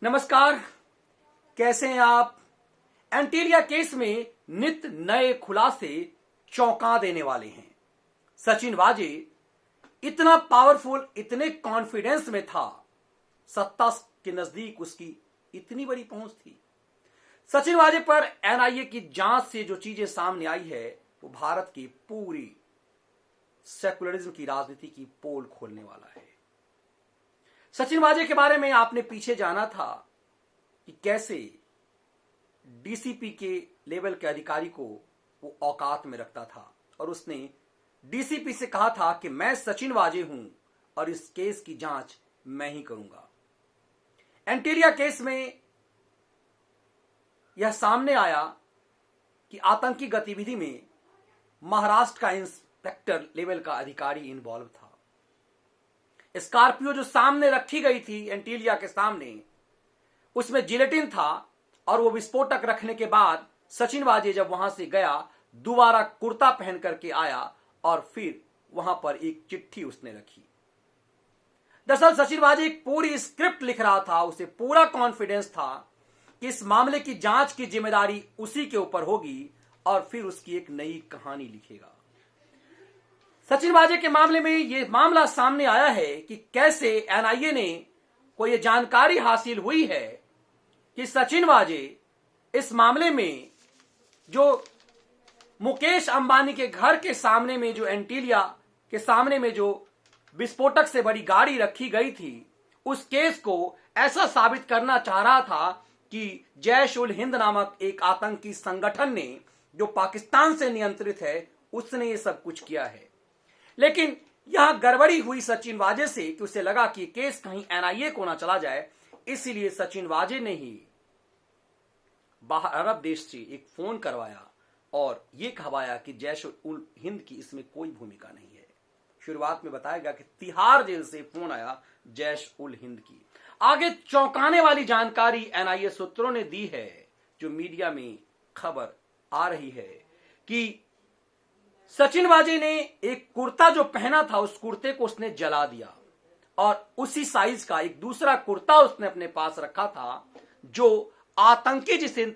नमस्कार, कैसे हैं आप। एंटीलिया केस में नित नए खुलासे चौंका देने वाले हैं। सचिन वाजे इतना पावरफुल, इतने कॉन्फिडेंस में था, सत्ता के नजदीक उसकी इतनी बड़ी पहुंच थी। सचिन वाजे पर एनआईए की जांच से जो चीजें सामने आई है वो भारत की पूरी सेकुलरिज्म की राजनीति की पोल खोलने वाला है। सचिन वाजे के बारे में आपने पीछे जाना था कि कैसे डीसीपी के लेवल के अधिकारी को वो औकात में रखता था और उसने डीसीपी से कहा था कि मैं सचिन वाजे हूं और इस केस की जांच मैं ही करूंगा। एंटीलिया केस में यह सामने आया कि आतंकी गतिविधि में महाराष्ट्र का इंस्पेक्टर लेवल का अधिकारी इन्वॉल्व था। स्कॉर्पियो जो सामने रखी गई थी एंटीलिया के सामने, उसमें जिलेटिन था और वो विस्फोटक रखने के बाद सचिन वाजे जब वहां से गया, दोबारा कुर्ता पहन करके आया और फिर वहां पर एक चिट्ठी उसने रखी। दरअसल सचिन वाजे एक पूरी स्क्रिप्ट लिख रहा था, उसे पूरा कॉन्फिडेंस था कि इस मामले की जांच की जिम्मेदारी उसी के ऊपर होगी और फिर उसकी एक नई कहानी लिखेगा। सचिन वाजे के मामले में यह मामला सामने आया है कि कैसे एनआईए ने को यह जानकारी हासिल हुई है कि सचिन वाजे इस मामले में जो मुकेश अंबानी के घर के सामने में, जो एंटीलिया के सामने में जो विस्फोटक से बड़ी गाड़ी रखी गई थी, उस केस को ऐसा साबित करना चाह रहा था कि जैश उल हिंद नामक एक आतंकी संगठन ने, जो पाकिस्तान से नियंत्रित है, उसने ये सब कुछ किया है। लेकिन यहां गड़बड़ी हुई सचिन वाजे से कि उसे लगा कि केस कहीं एनआईए को ना चला जाए, इसलिए सचिन वाजे ने ही बाहर अरब देश से एक फोन करवाया और यह कहवाया कि जैश उल हिंद की इसमें कोई भूमिका नहीं है। शुरुआत में बताया गया कि तिहाड़ जेल से फोन आया जैश उल हिंद की। आगे चौंकाने वाली जानकारी एनआईए सूत्रों ने दी है, जो मीडिया में खबर आ रही है कि सचिन वाजे ने एक कुर्ता जो पहना था, उस कुर्ते को उसने जला दिया और उसी साइज का एक दूसरा कुर्ता उसने अपने पास रखा था, जो आतंकी जिसे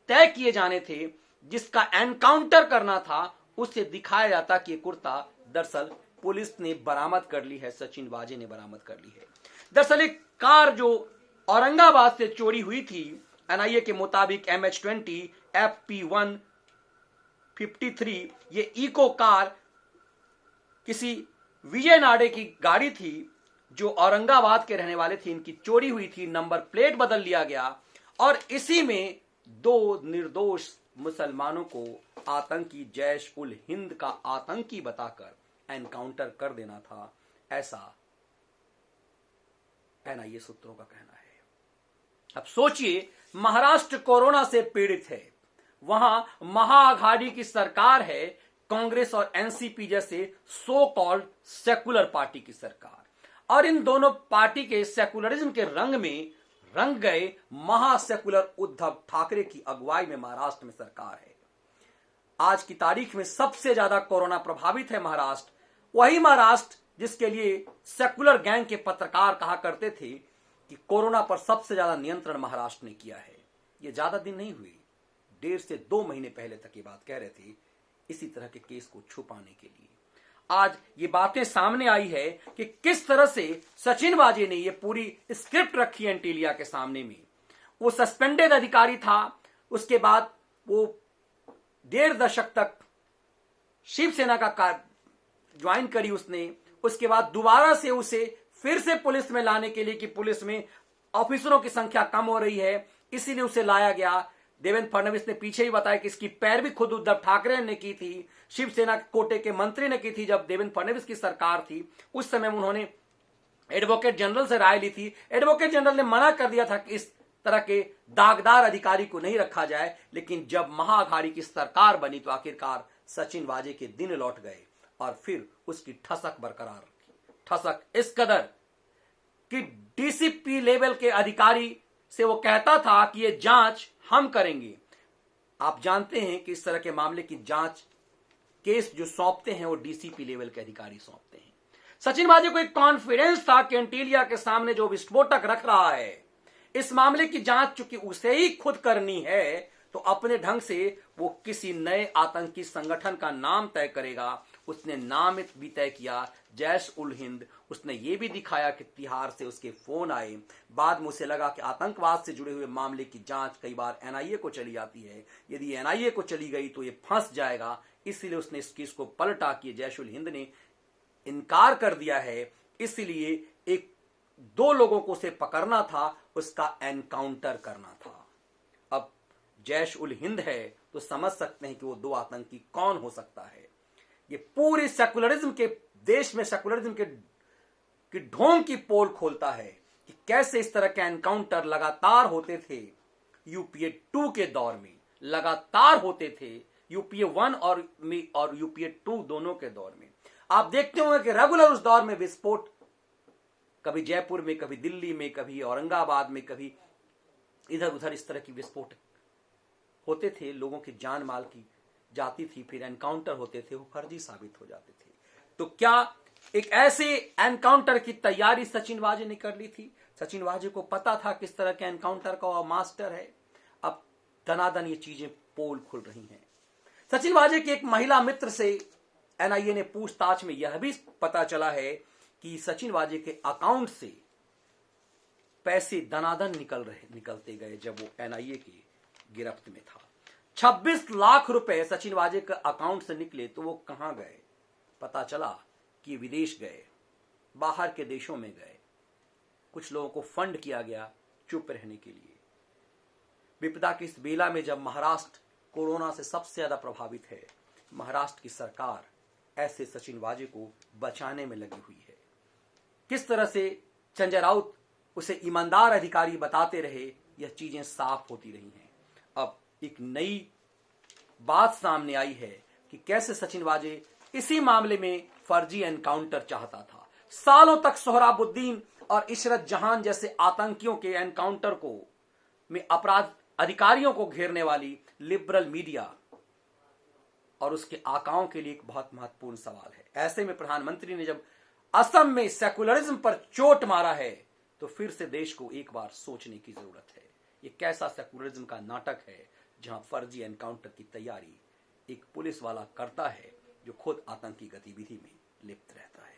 तय किए जाने थे, जिसका एनकाउंटर करना था, उससे दिखाया जाता कि कुर्ता दरअसल पुलिस ने बरामद कर ली है, सचिन वाजे ने बरामद कर ली है। दरअसल एक कार जो औरंगाबाद से चोरी हुई थी, एनआईए के मुताबिक MH20 FP153, ये इको कार किसी विजय नाडे की गाड़ी थी जो औरंगाबाद के रहने वाले थे। इनकी चोरी हुई थी, नंबर प्लेट बदल लिया गया और इसी में 2 निर्दोष मुसलमानों को आतंकी, जैश उल हिंद का आतंकी बताकर एनकाउंटर कर देना था, ऐसा एनआईए सूत्रों का कहना है। अब सोचिए, महाराष्ट्र कोरोना से पीड़ित है, वहां महाआघाड़ी की सरकार है, कांग्रेस और एनसीपी जैसे सो कॉल्ड सेकुलर पार्टी की सरकार, और इन दोनों पार्टी के सेकुलरिज्म के रंग में रंग गए महासेकुलर उद्धव ठाकरे की अगुवाई में महाराष्ट्र में सरकार है। आज की तारीख में सबसे ज्यादा कोरोना प्रभावित है महाराष्ट्र, वही महाराष्ट्र जिसके लिए सेकुलर गैंग के पत्रकार कहा करते थे कि कोरोना पर सबसे ज्यादा नियंत्रण महाराष्ट्र ने किया है। ये ज्यादा दिन नहीं हुई, 1.5 से 2 महीने पहले तक ये बात कह रहे थे, इसी तरह के केस को छुपाने के लिए। आज ये बातें सामने आई है कि किस तरह से सचिन वाजे ने ये पूरी स्क्रिप्ट रखी एंटीलिया के सामने में। वो सस्पेंडेड अधिकारी था, उसके बाद वो 1.5 दशक तक शिवसेना का ज्वाइन करी उसने, उसके बाद दोबारा से उसे फिर से पुलिस में लाने के लिए कि पुलिस में ऑफिसरों की संख्या कम हो रही है, इसीलिए उसे लाया गया। देवेंद्र फडणवीस ने पीछे ही बताया कि इसकी पैरवी खुद उद्धव ठाकरे ने की थी, शिवसेना कोटे के मंत्री ने की थी। जब देवेंद्र फडणवीस की सरकार थी उस समय उन्होंने एडवोकेट जनरल से राय ली थी। एडवोकेट जनरल ने मना कर दिया था कि इस तरह के दागदार अधिकारी को नहीं रखा जाए, लेकिन जब महाअघाड़ी की सरकार बनी तो आखिरकार सचिन वाजे के दिन लौट गए और फिर उसकी ठसक बरकरार रखी। ठसक इस कदर कि डीसीपी लेवल के अधिकारी से वो कहता था कि ये जांच हम करेंगे। आप जानते हैं कि इस तरह के मामले की जांच, केस जो सौंपते हैं वो डीसीपी लेवल के अधिकारी सौंपते हैं। सचिन वाजे को एक कॉन्फिडेंस था कि एंटीलिया के सामने जो विस्फोटक रख रहा है, इस मामले की जांच चूंकि उसे ही खुद करनी है, तो अपने ढंग से वो किसी नए आतंकी संगठन का नाम तय करेगा। उसने नाम भी तय किया, जैश उल हिंद। उसने ये भी दिखाया कि तिहाड़ से उसके फोन आए। बाद में उसे लगा कि आतंकवाद से जुड़े हुए मामले की जांच कई बार एनआईए को चली जाती है, यदि एनआईए को चली गई तो ये फंस जाएगा, इसलिए उसने इस केस को पलटा कि जैश उल हिंद ने इनकार कर दिया है, इसलिए एक दो लोगों को उसे पकड़ना था, उसका एनकाउंटर करना था। अब जैश उल हिंद है तो समझ सकते हैं कि वो दो आतंकी कौन हो सकता है। ये पूरी सेकुलरिज्म के देश में सेकुलरिज्म के ढोंग की पोल खोलता है कि कैसे इस तरह के एनकाउंटर लगातार होते थे। यूपीए 2 के दौर में लगातार होते थे, यूपीए 1 और यूपीए 2 दोनों के दौर में। आप देखते होंगे कि रेगुलर उस दौर में विस्फोट, कभी जयपुर में, कभी दिल्ली में, कभी औरंगाबाद में, कभी इधर उधर इस तरह की विस्फोट होते थे। लोगों की जान माल की जाती थी, फिर एनकाउंटर होते थे, वो फर्जी साबित हो जाते थे। तो क्या एक ऐसे एनकाउंटर की तैयारी सचिन वाजे ने कर ली थी? सचिन वाजे को पता था किस तरह के एनकाउंटर का वो मास्टर है। अब दनादन ये चीजें पोल खुल रही हैं। सचिन वाजे के एक महिला मित्र से एनआईए ने पूछताछ में यह भी पता चला है कि सचिन वाजे के अकाउंट से पैसे दनादन निकलते गए जब वो एनआईए की गिरफ्त में था। 26 लाख रुपए सचिन वाजे के अकाउंट से निकले, तो वो कहां गए? पता चला कि विदेश गए, बाहर के देशों में गए। कुछ लोगों को फंड किया गया चुप रहने के लिए। विपदा की इस बेला में जब महाराष्ट्र कोरोना से सबसे ज्यादा प्रभावित है, महाराष्ट्र की सरकार ऐसे सचिन वाजे को बचाने में लगी हुई है। किस तरह से संजय राउत उसे ईमानदार अधिकारी बताते रहे, यह चीजें साफ होती रही हैं। अब एक नई बात सामने आई है कि कैसे सचिन वाजे इसी मामले में फर्जी एनकाउंटर चाहता था। सालों तक सोहराबुद्दीन और इशरत जहां जैसे आतंकियों के एनकाउंटर को में अपराध अधिकारियों को घेरने वाली लिबरल मीडिया और उसके आकाओं के लिए एक बहुत महत्वपूर्ण सवाल है। ऐसे में प्रधानमंत्री ने जब असम में सेकुलरिज्म पर चोट मारा है, तो फिर से देश को एक बार सोचने की जरूरत है। ये कैसा सेकुलरिज्म का नाटक है जहां फर्जी एनकाउंटर की तैयारी एक पुलिस वाला करता है जो खुद आतंकी गतिविधि में लिप्त रहता है।